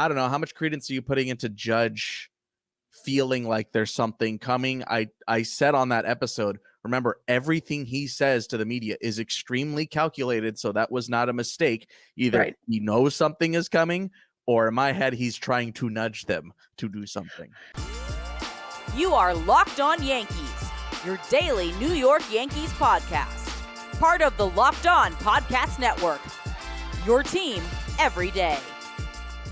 I don't know. How much credence are you putting into Judge feeling like there's something coming? I said on that episode, remember, everything he says to the media is extremely calculated, so that was not a mistake. Either he knows something is coming, or in my head, he's trying to nudge them to do something. You are Locked On Yankees, your daily New York Yankees podcast. Part of the Locked On Podcast Network, your team every day.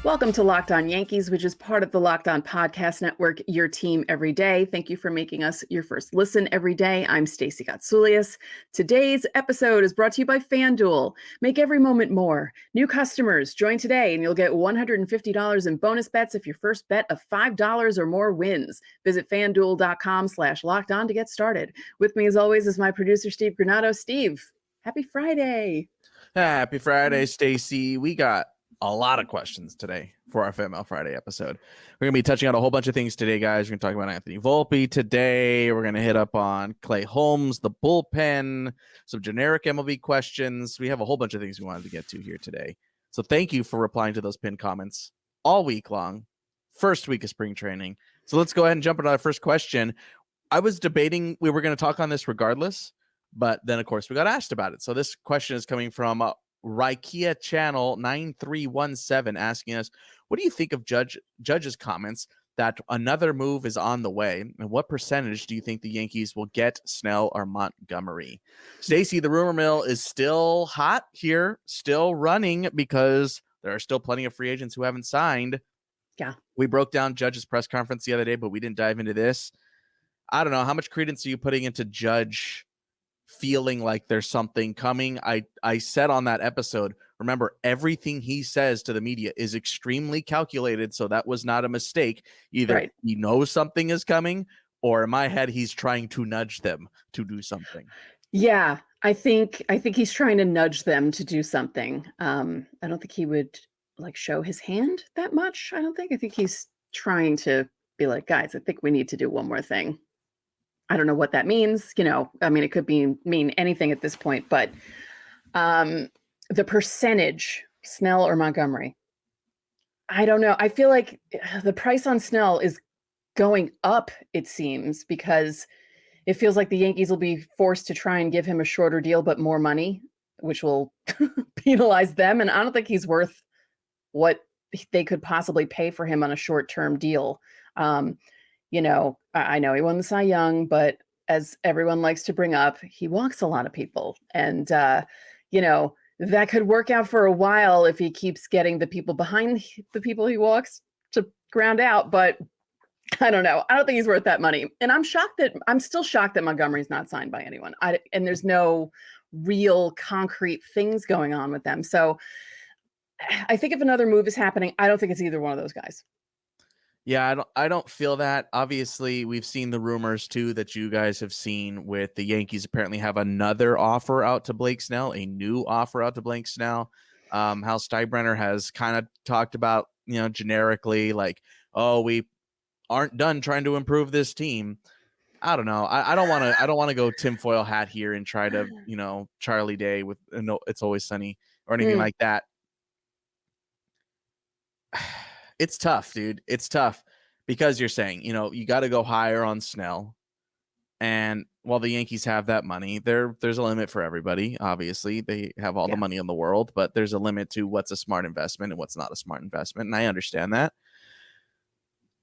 Welcome to Locked On Yankees, which is part of the Locked On Podcast Network, your team every day. Thank you for making us your first listen every day. I'm Stacey Gotsoulias. Today's episode is brought to you by FanDuel. Make every moment more. New customers, join today and you'll get $150 in bonus bets if your first bet of $5 or more wins. Visit FanDuel.com/LockedOn to get started. With me as always is my producer, Steve Granado. Steve, happy Friday. Happy Friday, Stacey. We got a lot of questions today for our Fanmail Friday episode. We're going to be touching on a whole bunch of things today, guys. We're going to talk about Anthony Volpe today. We're going to hit up on Clay Holmes, the bullpen, some generic MLB questions. We have a whole bunch of things we wanted to get to here today. So thank you for replying to those pinned comments all week long. First week of spring training. So let's go ahead and jump into our first question. I was debating we were going to talk on this regardless, but then, of course, we got asked about it. So this question is coming from Rykia Channel 9317 asking us, what do you think of Judge's comments that another move is on the way, and what percentage do you think the Yankees will get Snell or Montgomery? Stacey, the rumor mill is still hot here, still running, because there are still plenty of free agents who haven't signed. Yeah, we broke down Judge's press conference the other day, but we didn't dive into this. I don't know. How much credence are you putting into Judge feeling like there's something coming? I said on that episode, remember, everything he says to the media is extremely calculated, so that was not a mistake. Either he knows something is coming, or in my head, he's trying to nudge them to do something. Yeah, I think he's trying to nudge them to do something. I don't think he would show his hand that much. I think he's trying to be like, guys, I think we need to do one more thing. I don't know what that means. It could mean anything at this point, but the percentage, Snell or Montgomery, I don't know. I feel like the price on Snell is going up, it seems, because it feels like the Yankees will be forced to try and give him a shorter deal, but more money, which will penalize them. And I don't think he's worth what they could possibly pay for him on a short-term deal. I know he won the Cy Young, but as everyone likes to bring up, he walks a lot of people. And, that could work out for a while if he keeps getting the people behind the people he walks to ground out. But I don't know. I don't think he's worth that money. And I'm still shocked that Montgomery's not signed by anyone. And there's no real concrete things going on with them. So I think if another move is happening, I don't think it's either one of those guys. Yeah, I don't feel that. Obviously, we've seen the rumors too that you guys have seen with the Yankees apparently have another offer out to Blake Snell, a new offer out to Blake Snell. Hal Steinbrenner has kind of talked about, generically, like, oh, we aren't done trying to improve this team. I don't know. I don't want to go tinfoil hat here and try to, Charlie Day with no, It's Always Sunny or anything like that. It's tough, dude. It's tough because you're saying, you got to go higher on Snell. And while the Yankees have that money, there's a limit for everybody. Obviously, they have all the money in the world, but there's a limit to what's a smart investment and what's not a smart investment. And I understand that.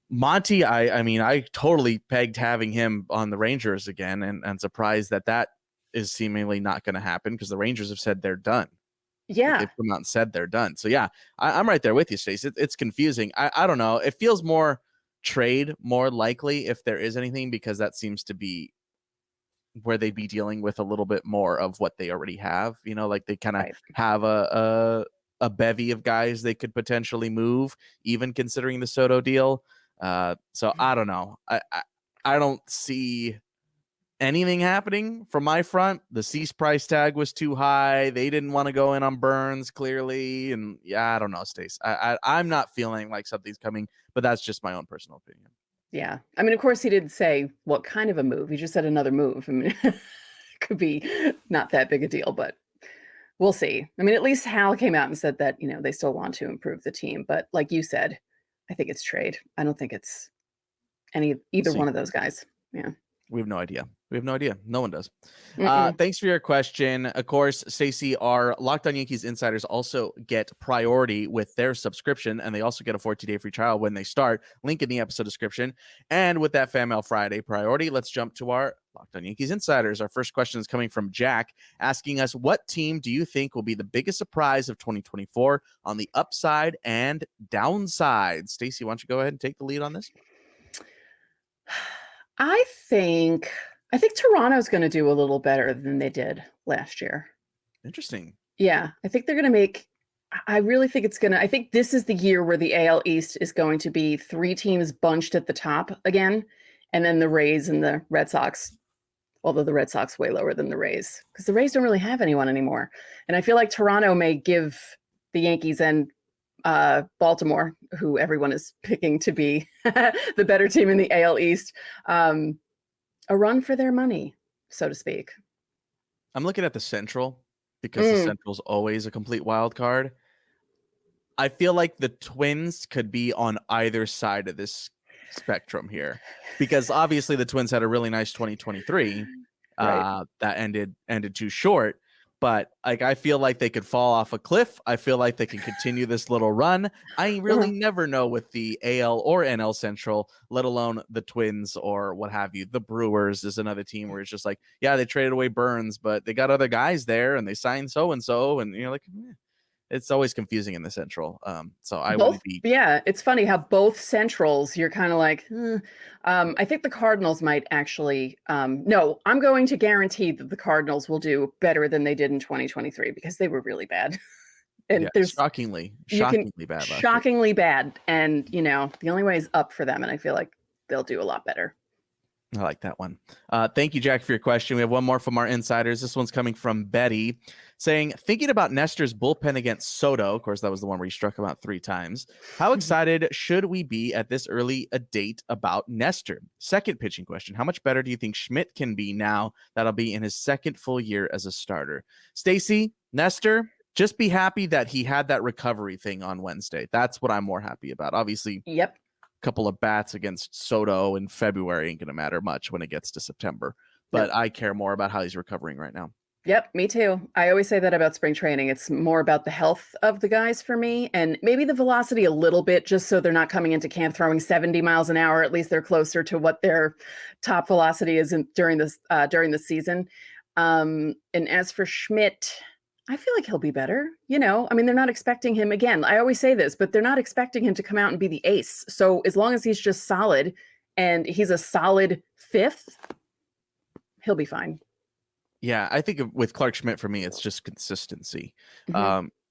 Monty, I totally pegged having him on the Rangers again, and surprised that is seemingly not going to happen because the Rangers have said they're done. Yeah. They've come out and said they're done. So, yeah, I'm right there with you, Stacey. It's confusing. I don't know. It feels more likely if there is anything, because that seems to be where they'd be dealing with a little bit more of what they already have. They kind of have a bevy of guys they could potentially move, even considering the Soto deal. So, I don't know. I don't see anything happening from my front. The Cease price tag was too high. They didn't want to go in on Burns, clearly. And I don't know, Stace. I'm not feeling like something's coming, but that's just my own personal opinion. Yeah. Of course, he didn't say what kind of a move. He just said another move. It could be not that big a deal, but We'll see. I mean, at least Hal came out and said that, they still want to improve the team. But like you said, I think it's trade. I don't think it's either one of those guys. Yeah. We have no idea. No one does. Thanks for your question. Of course, Stacey, our Locked On Yankees insiders also get priority with their subscription, and they also get a 14-day free trial when they start. Link in the episode description. And with that Fanmail Friday priority, let's jump to our Locked On Yankees insiders. Our first question is coming from Jack, asking us, what team do you think will be the biggest surprise of 2024 on the upside and downside? Stacey, why don't you go ahead and take the lead on this? I think Toronto's going to do a little better than they did last year. Interesting. Yeah, I think they're going to make. I really think it's going to. I think this is the year where the AL East is going to be 3 teams bunched at the top again, and then the Rays and the Red Sox. Although the Red Sox way lower than the Rays, because the Rays don't really have anyone anymore, and I feel like Toronto may give the Yankees and Baltimore, who everyone is picking to be the better team in the AL East, a run for their money, so to speak. I'm looking at the Central because the Central's always a complete wild card. I feel like the Twins could be on either side of this spectrum here, because obviously the Twins had a really nice 2023 Right. that ended too short. But I feel like they could fall off a cliff. I feel like they can continue this little run. I really never know with the AL or NL Central, let alone the Twins or what have you. The Brewers is another team where it's just like, yeah, they traded away Burns, but they got other guys there and they signed so-and-so. And you're like, it's always confusing in the Central. So I wouldn't be. Yeah, it's funny how both Centrals, you're kind of like, I think the Cardinals might actually, no, I'm going to guarantee that the Cardinals will do better than they did in 2023 because they were really bad. And there's shockingly bad. Shockingly bad. And, the only way is up for them. And I feel like they'll do a lot better. I like that one. Thank you, Jack, for your question. We have one more from our insiders. This one's coming from Betty, saying, thinking about Nestor's bullpen against Soto. Of course, that was the one where he struck him out 3 times. How excited should we be at this early a date about Nestor? Second pitching question. How much better do you think Schmidt can be now that'll be in his second full year as a starter? Stacey, Nestor, just be happy that he had that recovery thing on Wednesday. That's what I'm more happy about. Obviously, Yep. couple of bats against Soto in February ain't going to matter much when it gets to September. But I care more about how he's recovering right now. Yep, me too. I always say that about spring training. It's more about the health of the guys for me, and maybe the velocity a little bit, just so they're not coming into camp throwing 70 miles an hour. At least they're closer to what their top velocity is during the season. And as for Schmidt, I feel like he'll be better. I mean, they're not expecting him again. I always say this, but they're not expecting him to come out and be the ace. So as long as he's just solid and he's a solid 5th, he'll be fine. Yeah, I think with Clarke Schmidt, for me, it's just consistency.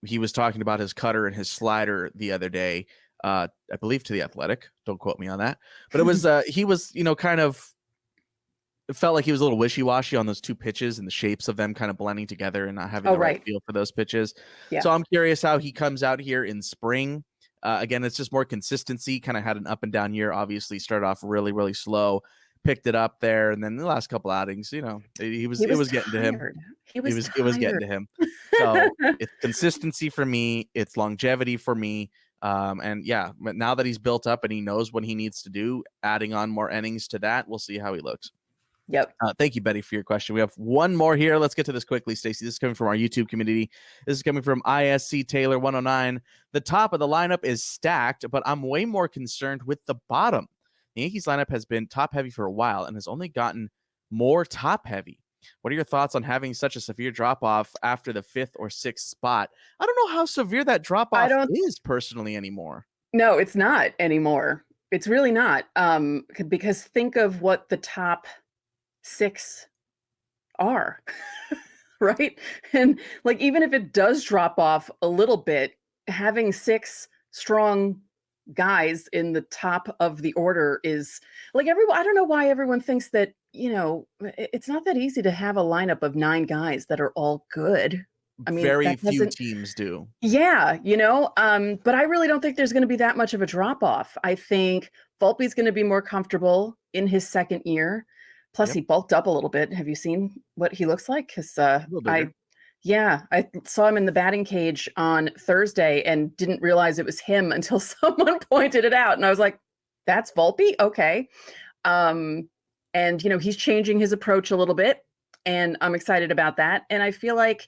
He was talking about his cutter and his slider the other day, I believe to The Athletic. Don't quote me on that. But it was he was, kind of, it felt like he was a little wishy-washy on those 2 pitches and the shapes of them kind of blending together and not having the right feel for those pitches. Yeah. So I'm curious how he comes out here in spring. Again, it's just more consistency. Kind of had an up and down year. Obviously, started off really, really slow. Picked it up there, and then the last couple outings, it was getting to him. It was getting to him. So it's consistency for me. It's longevity for me. And yeah, now that he's built up and he knows what he needs to do, adding on more innings to that, we'll see how he looks. Yep. Thank you, Betty, for your question. We have one more here. Let's get to this quickly, Stacey. This is coming from our YouTube community. This is coming from ISC Taylor 109. The top of the lineup is stacked, but I'm way more concerned with the bottom. The Yankees lineup has been top-heavy for a while and has only gotten more top-heavy. What are your thoughts on having such a severe drop-off after the 5th or 6th spot? I don't know how severe that drop-off is personally anymore. No, it's not anymore. It's really not. Because think of what the top 6 are, right? And like, even if it does drop off a little bit, having 6 strong guys in the top of the order is like I don't know why everyone thinks that, it's not that easy to have a lineup of 9 guys that are all good. I mean, very few teams do. Yeah, but I really don't think there's going to be that much of a drop off. I think Volpe's going to be more comfortable in his second year. Plus, he bulked up a little bit. Have you seen what he looks like? Because Yeah, I saw him in the batting cage on Thursday and didn't realize it was him until someone pointed it out. And I was like, that's Volpe? Okay. And, he's changing his approach a little bit, and I'm excited about that. And I feel like,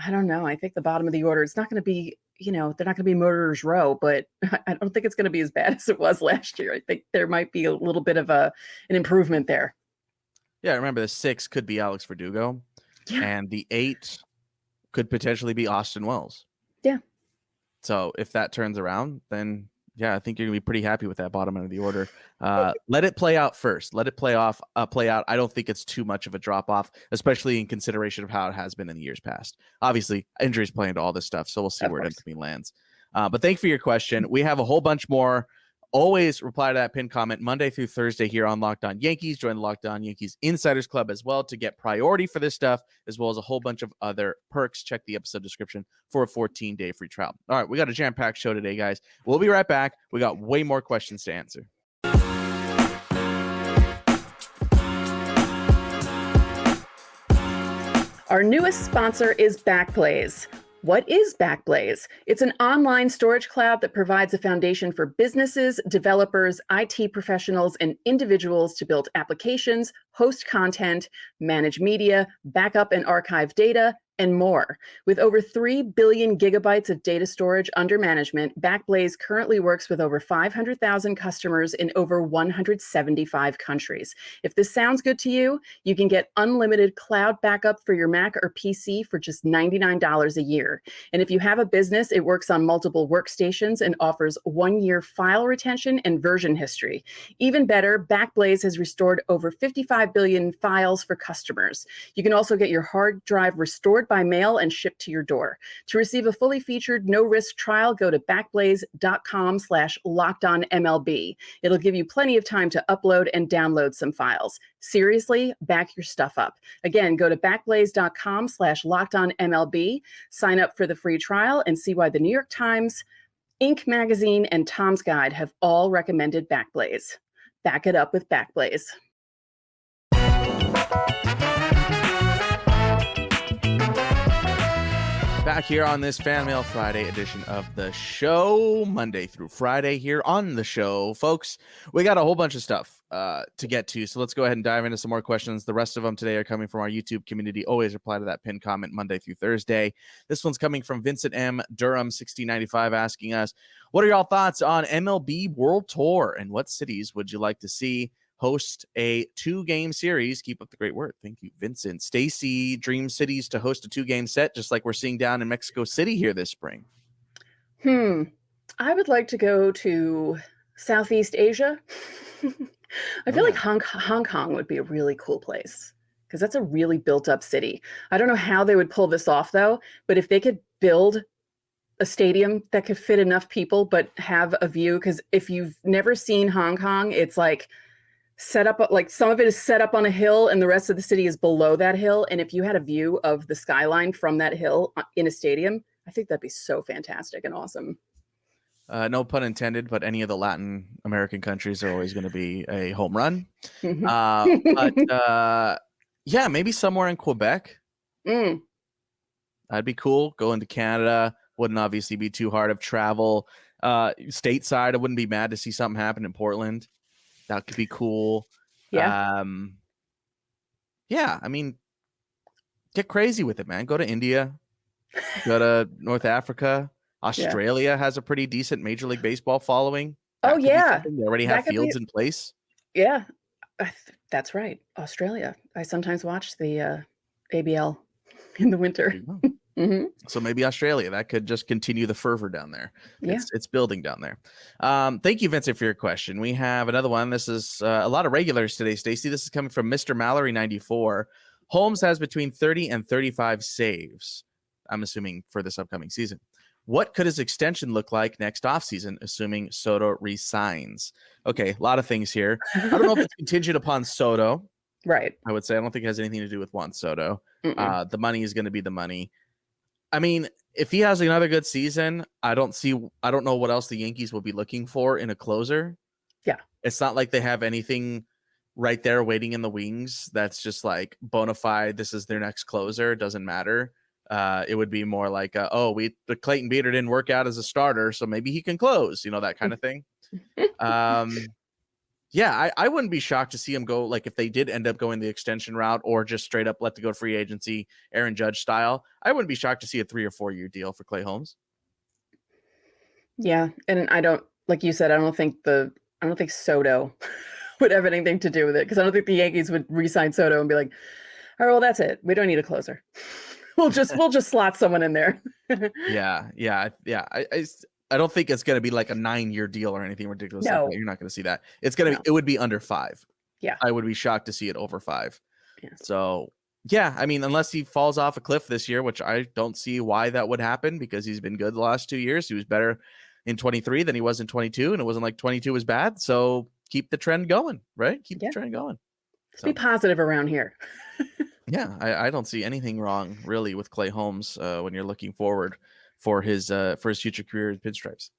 I don't know, I think the bottom of the order, it's not going to be, they're not going to be murderer's row, but I don't think it's going to be as bad as it was last year. I think there might be a little bit of an improvement there. Yeah, remember the 6 could be Alex Verdugo, and the 8 could potentially be Austin Wells. Yeah. So if that turns around, then yeah, I think you're gonna be pretty happy with that bottom end of the order. Let it play out first. Let it play out. I don't think it's too much of a drop off, especially in consideration of how it has been in the years past. Obviously, injuries play into all this stuff, so we'll see where it ultimately lands. But thank you for your question. We have a whole bunch more. Always reply to that pinned comment Monday through Thursday here on Locked On Yankees. Join the Locked On Yankees Insiders Club as well to get priority for this stuff, as well as a whole bunch of other perks. Check the episode description for a 14-day free trial. All right, we got a jam-packed show today, guys. We'll be right back. We got way more questions to answer. Our newest sponsor is Backblaze. What is Backblaze? It's an online storage cloud that provides a foundation for businesses, developers, IT professionals, and individuals to build applications, host content, manage media, backup and archive data, and more. With over 3 billion gigabytes of data storage under management, Backblaze currently works with over 500,000 customers in over 175 countries. If this sounds good to you, you can get unlimited cloud backup for your Mac or PC for just $99 a year. And if you have a business, it works on multiple workstations and offers 1-year file retention and version history. Even better, Backblaze has restored over 55 billion files for customers. You can also get your hard drive restored by mail and shipped to your door. To receive a fully featured no-risk trial, go to backblaze.com/lockedonmlb. It'll give you plenty of time to upload and download some files. Seriously, back your stuff up. Again, go to backblaze.com/lockedonmlb, sign up for the free trial, and see why the New York Times, Inc. magazine, and Tom's Guide have all recommended Backblaze. Back it up with Backblaze. Back here on this Fanmail Friday edition of the show, Monday through Friday here on the show, folks. We got a whole bunch of stuff to get to, so let's go ahead and dive into some more questions. The rest of them today are coming from our YouTube community. Always reply to that pinned comment Monday through Thursday. This one's coming from Vincent M. Durham 1695 asking us, what are y'all thoughts on MLB World Tour and what cities would you like to see host a 2-game series? Keep up the great work. Thank you, Vincent. Stacey dreams cities to host a 2-game set, just like we're seeing down in Mexico City here this spring. I would like to go to Southeast Asia. I feel like Hong Kong would be a really cool place because that's a really built up city. I don't know how they would pull this off though, but if they could build a stadium that could fit enough people but have a view, because if you've never seen Hong Kong, it's like set up, like some of it is set up on a hill and the rest of the city is below that hill. And if you had a view of the skyline from that hill in a stadium, I think that'd be so fantastic and awesome. No pun intended, but any of the Latin American countries are always going to be a home run. But yeah, maybe somewhere in Quebec. That'd be cool. Going to Canada wouldn't obviously be too hard of travel. Stateside, I wouldn't be mad to see something happen in Portland. That could be cool. Yeah. Yeah, I mean, get crazy with it, man. Go to India. Go to North Africa. Australia has a pretty decent Major League Baseball following. They already have fields in place. Yeah, that's right. Australia. I sometimes watch the ABL in the winter. So maybe Australia, that could just continue the fervor down there. Yeah. It's building down there. Thank you, Vincent, for your question. We have another one. This is a lot of regulars today, Stacey. This is coming from Mr. Mallory 94. Holmes has between 30 and 35 saves, I'm assuming, for this upcoming season. What could his extension look like next offseason, assuming Soto resigns? Okay, a lot of things here. I don't know if it's contingent upon Soto. Right. I would say I don't think it has anything to do with Juan Soto. The money is going to be the money. I mean, if he has another good season, I don't know what else the Yankees will be looking for in a closer. Yeah. It's not like they have anything right there waiting in the wings that's just like bona fide. This is their next closer. It doesn't matter. It would be more like, the Clayton Beater didn't work out as a starter, so maybe he can close, that kind of thing. Yeah, I wouldn't be shocked to see him go, like if they did end up going the extension route or just straight up let to go free agency, Aaron Judge style. I wouldn't be shocked to see a 3 or 4 year deal for Clay Holmes. Yeah, and I don't, like you said, I don't think Soto would have anything to do with it, because I don't think the Yankees would re-sign Soto and be like, all right, well, that's it. We don't need a closer. We'll just slot someone in there. Yeah. I don't think it's going to be like a 9-year deal or anything ridiculous. No. Like that. You're not going to see that. It would be under 5. Yeah. I would be shocked to see it over 5. Yeah. So, yeah, I mean, unless he falls off a cliff this year, which I don't see why that would happen, because he's been good the last 2 years. He was better in 23 than he was in 22, and it wasn't like 22 was bad. So keep the trend going, right? Keep the trend going. Let's be positive around here. Yeah, I don't see anything wrong really with Clay Holmes when you're looking forward for his future career in pinstripes.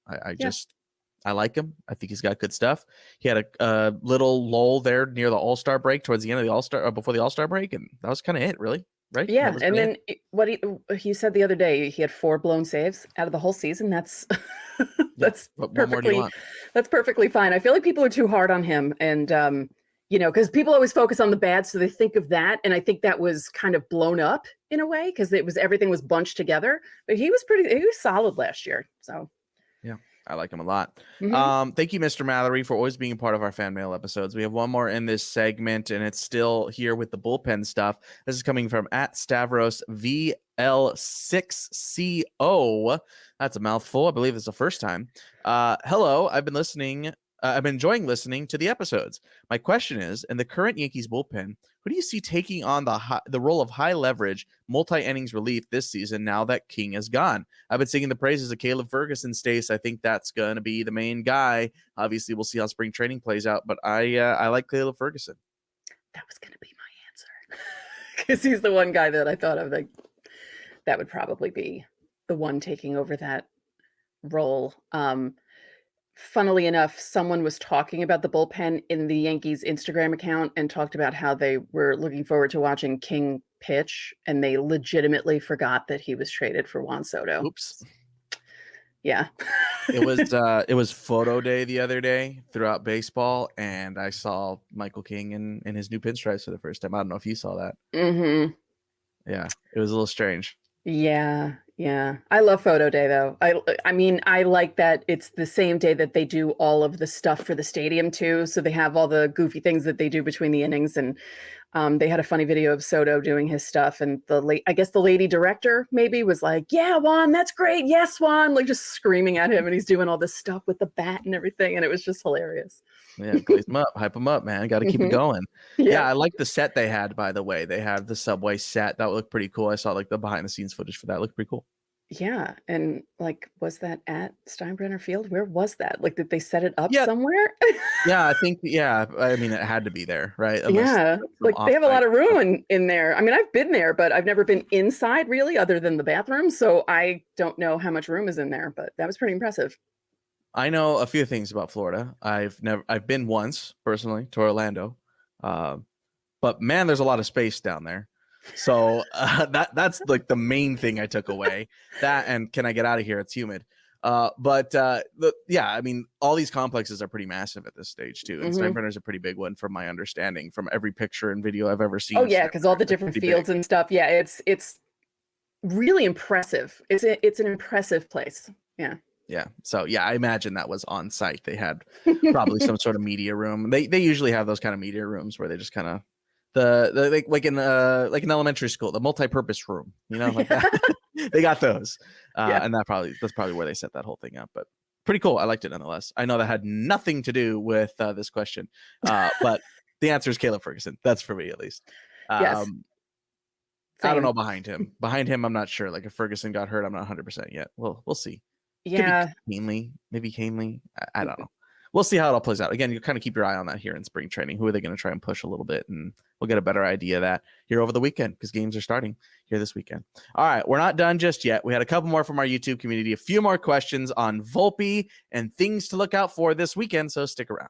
I like him. I think he's got good stuff. He had a little lull there near the All-Star break, towards the end of the All-Star, before the All-Star break, and that was kind of it, really, right? Yeah, and then what he said the other day, he had 4 blown saves out of the whole season. That's that's perfectly fine. I feel like people are too hard on him, and because people always focus on the bad, so they think of that, and I think that was kind of blown up in a way, because everything was bunched together. But he was solid last year. So yeah, I like him a lot. Mm-hmm. Thank you, Mr. Mallory, for always being a part of our fan mail episodes. We have one more in this segment, and it's still here with the bullpen stuff. This is coming from @Stavros VL6CO. That's a mouthful. I believe it's the first time. Hello, I've been enjoying listening to the episodes. My question is, in the current Yankees bullpen, who do you see taking on the role of high leverage, multi-innings relief this season now that King is gone? I've been singing the praises of Caleb Ferguson, Stace. I think that's going to be the main guy. Obviously, we'll see how spring training plays out, but I like Caleb Ferguson. That was going to be my answer, because he's the one guy that I thought of that would probably be the one taking over that role. Funnily enough, someone was talking about the bullpen in the Yankees Instagram account and talked about how they were looking forward to watching King pitch, and they legitimately forgot that he was traded for Juan Soto. Oops. Yeah. It was photo day the other day throughout baseball, and I saw Michael King in his new pinstripes for the first time. I don't know if you saw that. Mm-hmm. Yeah, it was a little strange. Yeah. I love photo day, though. I mean, I like that it's the same day that they do all of the stuff for the stadium too. So they have all the goofy things that they do between the innings, and they had a funny video of Soto doing his stuff, and I guess the lady director maybe was like, "Yeah, Juan, that's great. Yes, Juan," like just screaming at him, and he's doing all this stuff with the bat and everything, and it was just hilarious. Yeah, glaze him up, hype him up, man. Got to keep it going. Yeah, I like the set they had, by the way. They had the subway set. That looked pretty cool. I saw like the behind the scenes footage for that. It looked pretty cool. Yeah, and like, was that at Steinbrenner Field? Where was that? Like, did they set it up somewhere? Yeah, I think, I mean, it had to be there, right? Yeah, like they have a lot of room in there. I mean, I've been there, but I've never been inside really, other than the bathroom. So I don't know how much room is in there, but that was pretty impressive. I know a few things about Florida. I've been once personally to Orlando, but man, there's a lot of space down there. So that's like the main thing I took away. That, and can I get out of here? It's humid. I mean, all these complexes are pretty massive at this stage too. And Steinbrenner's a pretty big one, from my understanding, from every picture and video I've ever seen. Oh yeah, because all the different fields and stuff. Yeah, it's really impressive. It's an impressive place. Yeah. Yeah. So yeah, I imagine that was on site. They had probably some sort of media room. They usually have those kind of media rooms where they just kind of like in elementary school, the multi-purpose room, like that. They got those, and that's probably where they set that whole thing up. But pretty cool. I liked it nonetheless. I know that had nothing to do with this question, but the answer is Caleb Ferguson. That's for me at least. Yes. I don't know behind him. I'm not sure. Like if Ferguson got hurt, I'm not 100% yet. We'll see. Yeah. Maybe Canely. I don't know. We'll see how it all plays out. Again, you kind of keep your eye on that here in spring training. Who are they going to try and push a little bit? And we'll get a better idea of that here over the weekend, because games are starting here this weekend. All right, we're not done just yet. We had a couple more from our YouTube community, a few more questions on Volpe and things to look out for this weekend, so stick around.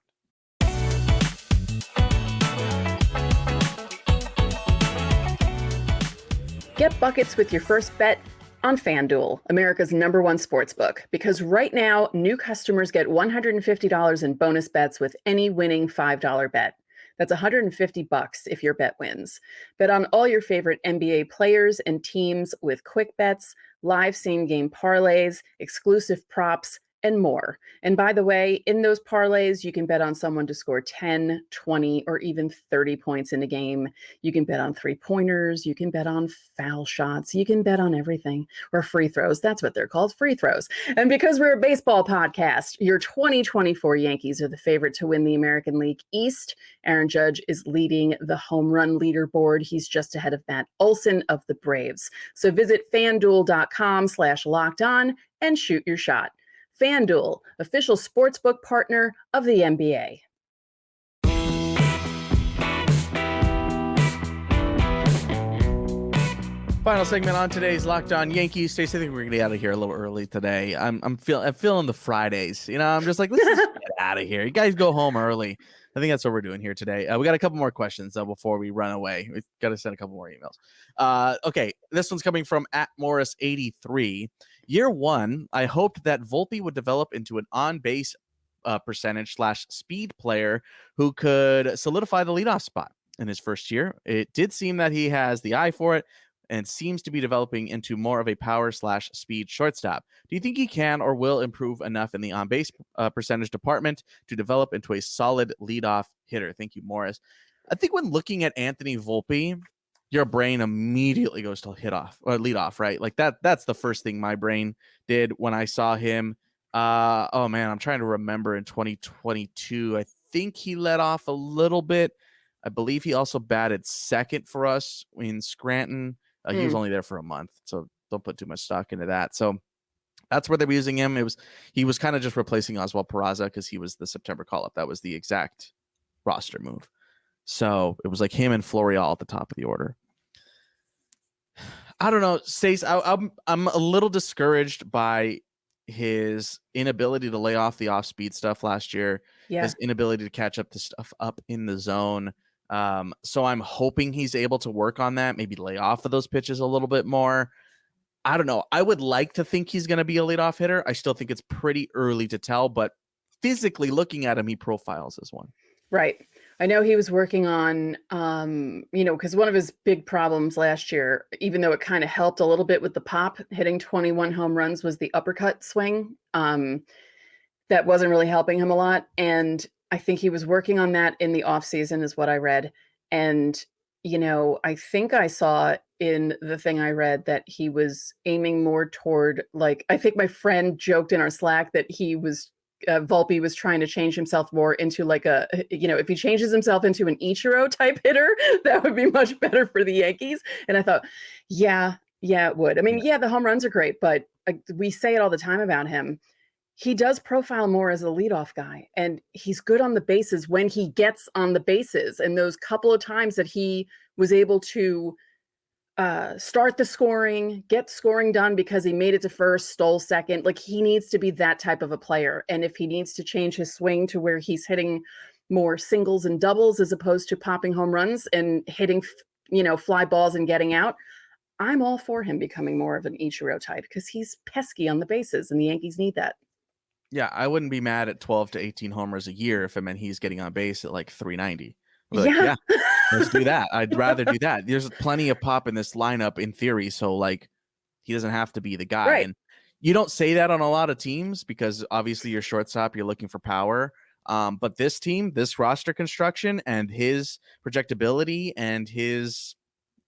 Get buckets with your first bet on FanDuel, America's #1 sportsbook, because right now, new customers get $150 in bonus bets with any winning $5 bet. That's $150 if your bet wins. Bet on all your favorite NBA players and teams with quick bets, live same-game parlays, exclusive props, and more. And by the way, in those parlays, you can bet on someone to score 10, 20, or even 30 points in a game. You can bet on three-pointers. You can bet on foul shots. You can bet on everything. Or free throws. That's what they're called, free throws. And because we're a baseball podcast, your 2024 Yankees are the favorite to win the American League East. Aaron Judge is leading the home run leaderboard. He's just ahead of Matt Olson of the Braves. So visit FanDuel.com/lockedon and shoot your shot. FanDuel, official sportsbook partner of the NBA. Final segment on today's Locked On Yankees. Stacey, I think we're gonna get out of here a little early today. I'm feeling the Fridays. You know, I'm just like, let's just get out of here. You guys go home early. I think that's what we're doing here today. We got a couple more questions though before we run away. We've got to send a couple more emails. Okay, this one's coming from @Morris83. Year one, I hoped that Volpe would develop into an on-base percentage / speed player who could solidify the leadoff spot in his first year. It did seem that he has the eye for it and seems to be developing into more of a power / speed shortstop. Do you think he can or will improve enough in the on-base percentage department to develop into a solid leadoff hitter? Thank you, Morris. I think when looking at Anthony Volpe, your brain immediately goes to lead off, right? Like that's the first thing my brain did when I saw him. Oh man, I'm trying to remember in 2022. I think he led off a little bit. I believe he also batted second for us in Scranton. He was only there for a month, so don't put too much stock into that. So that's where they were using him. He was kind of just replacing Oswald Peraza because he was the September call-up. That was the exact roster move. So it was like him and Florial at the top of the order. I don't know, Stace. I'm a little discouraged by his inability to lay off the off-speed stuff last year. Yeah. His inability to catch up to stuff up in the zone. So I'm hoping he's able to work on that, maybe lay off of those pitches a little bit more. I don't know. I would like to think he's going to be a leadoff hitter. I still think it's pretty early to tell, but physically looking at him, he profiles as one. Right. I know he was working on, because one of his big problems last year, even though it kind of helped a little bit with the pop, hitting 21 home runs, was the uppercut swing. That wasn't really helping him a lot. And I think he was working on that in the off season is what I read. And, I think I saw in the thing I read that he was aiming more toward, I think my friend joked in our Slack that he was Volpe was trying to change himself more into if he changes himself into an Ichiro type hitter, that would be much better for the Yankees. And I thought, yeah, it would. I mean, yeah, the home runs are great, but we say it all the time about him. He does profile more as a leadoff guy, and he's good on the bases when he gets on the bases. And those couple of times that he was able to start the scoring, get scoring done because he made it to first, stole second. He needs to be that type of a player. And if he needs to change his swing to where he's hitting more singles and doubles as opposed to popping home runs and hitting, fly balls and getting out, I'm all for him becoming more of an Ichiro type because he's pesky on the bases and the Yankees need that. Yeah, I wouldn't be mad at 12 to 18 homers a year if it meant he's getting on base at 390. Yeah, let's do that. I'd rather do that. There's plenty of pop in this lineup in theory, so he doesn't have to be the guy. Right. And you don't say that on a lot of teams because obviously you're shortstop, you're looking for power. But this team, this roster construction, and his projectability and his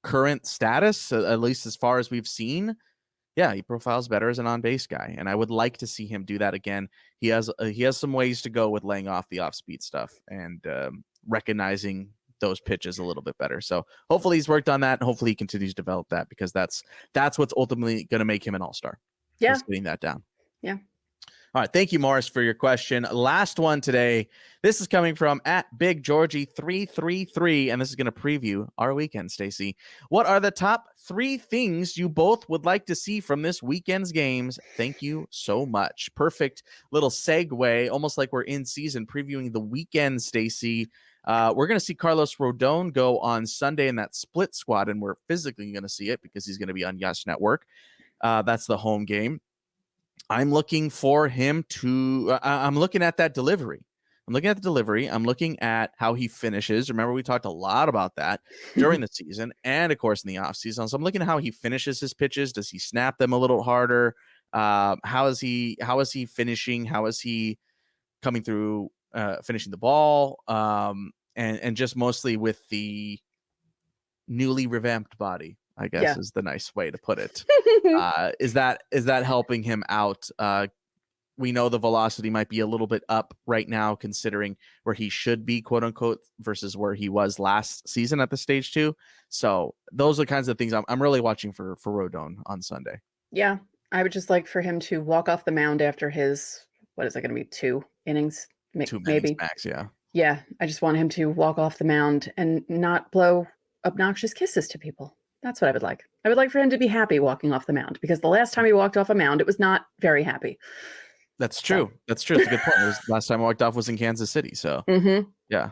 current status, at least as far as we've seen, yeah, he profiles better as an on-base guy, and I would like to see him do that again. He has some ways to go with laying off the off-speed stuff and recognizing those pitches a little bit better. So hopefully he's worked on that, and hopefully he continues to develop that because that's what's ultimately going to make him an all-star. Yeah, getting that down. Yeah. All right, thank you, Morris, for your question. Last one today. This is coming from @BigGeorgie333, and this is going to preview our weekend, Stacey. What are the top 3 things you both would like to see from this weekend's games? Thank you so much. Perfect little segue, almost like we're in season previewing the weekend, Stacey. We're going to see Carlos Rodon go on Sunday in that split squad, and we're physically going to see it because he's going to be on Yes Network. That's the home game. I'm looking for him to I'm looking at that delivery. I'm looking at the delivery. I'm looking at how he finishes. Remember, we talked a lot about that during the season and, of course, in the offseason. So I'm looking at how he finishes his pitches. Does he snap them a little harder? How is he finishing? How is he coming through, finishing the ball? And just mostly with the newly revamped body, I guess is the nice way to put it. Is that helping him out? We know the velocity might be a little bit up right now, considering where he should be, quote unquote, versus where he was last season at the stage 2. So those are the kinds of things I'm really watching for Rodon on Sunday. Yeah, I would just like for him to walk off the mound after his, what is it going to be, 2 innings? 2 maybe innings max, yeah. Yeah, I just want him to walk off the mound and not blow obnoxious kisses to people. That's what I would like. I would like for him to be happy walking off the mound, because the last time he walked off a mound, it was not very happy. That's true. That's true. It's a good point. Last time I walked off was in Kansas City. So yeah.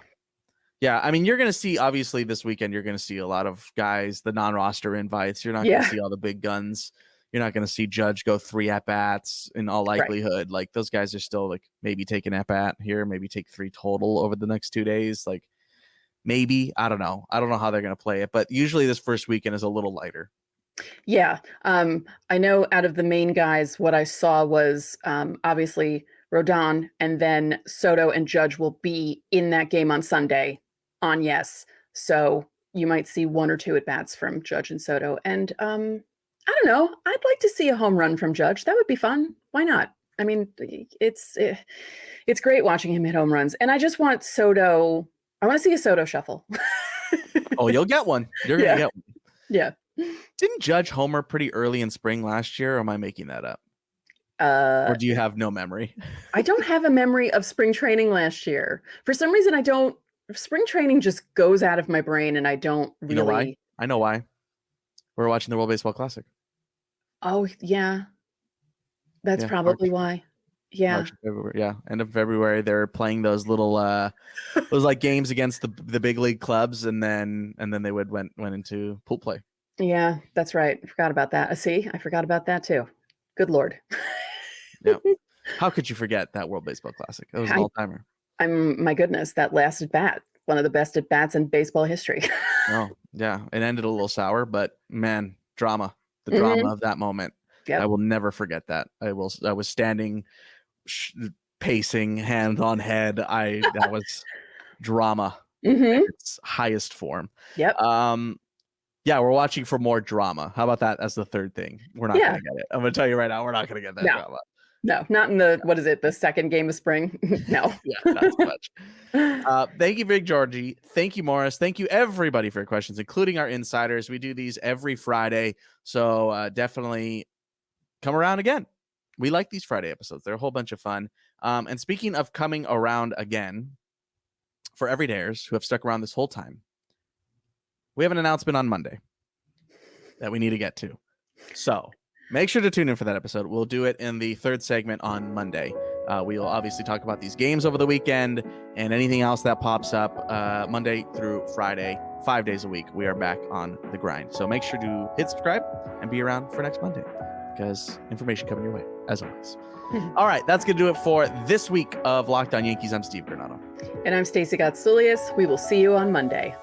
I mean, you're going to see, obviously this weekend, you're going to see a lot of guys, the non-roster invites. You're not going to see all the big guns. You're not going to see Judge go 3 at-bats in all likelihood. Right. Like, those guys are still like maybe take an at-bat here, maybe take 3 total over the next 2 days. Like, maybe, I don't know how they're going to play it, but usually this first weekend is a little lighter. Yeah. I know out of the main guys, what I saw was obviously Rodon, and then Soto and Judge will be in that game on Sunday on Yes. So you might see 1 or 2 at-bats from Judge and Soto. And I don't know, I'd like to see a home run from Judge. That would be fun. Why not? I mean, it's great watching him hit home runs. And I just want Soto. I want to see a Soto shuffle. Oh, you'll get one. You're going to get one. Yeah. Didn't Judge homer pretty early in spring last year, or am I making that up? Or do you have no memory? I don't have a memory of spring training last year. For some reason, spring training just goes out of my brain, and I don't really. You know why? I know why. We're watching the World Baseball Classic. Oh, yeah. That's probably why. Yeah. March, February, yeah. End of February, they're playing those little those like games against the big league clubs, and then they went into pool play. Yeah, that's right. I forgot about that. See, I forgot about that too. Good Lord. Yeah. How could you forget that World Baseball Classic? It was an all-timer. My goodness, that last at-bat, one of the best at-bats in baseball history. Oh, yeah. It ended a little sour, but man, drama. The drama of that moment. Yep. I will never forget that. I was standing, pacing, hand on head. That was drama at its highest form. Yep. Yeah, we're watching for more drama. How about that as the third thing? We're not going to get it. I'm going to tell you right now, we're not going to get that drama. No, not in the second game of spring. No. Yeah, not so much. Thank you, Big Georgie. Thank you, Morris. Thank you, everybody, for your questions, including our insiders. We do these every Friday, so definitely come around again. We like these Friday episodes. They're a whole bunch of fun. And speaking of coming around again, for everydayers who have stuck around this whole time, we have an announcement on Monday that we need to get to. So make sure to tune in for that episode. We'll do it in the third segment on Monday. We will obviously talk about these games over the weekend and anything else that pops up Monday through Friday, 5 days a week. We are back on the grind. So make sure to hit subscribe and be around for next Monday, because information coming your way, as always. All right, that's going to do it for this week of Locked On Yankees. I'm Steve Granado. And I'm Stacey Gotsulias. We will see you on Monday.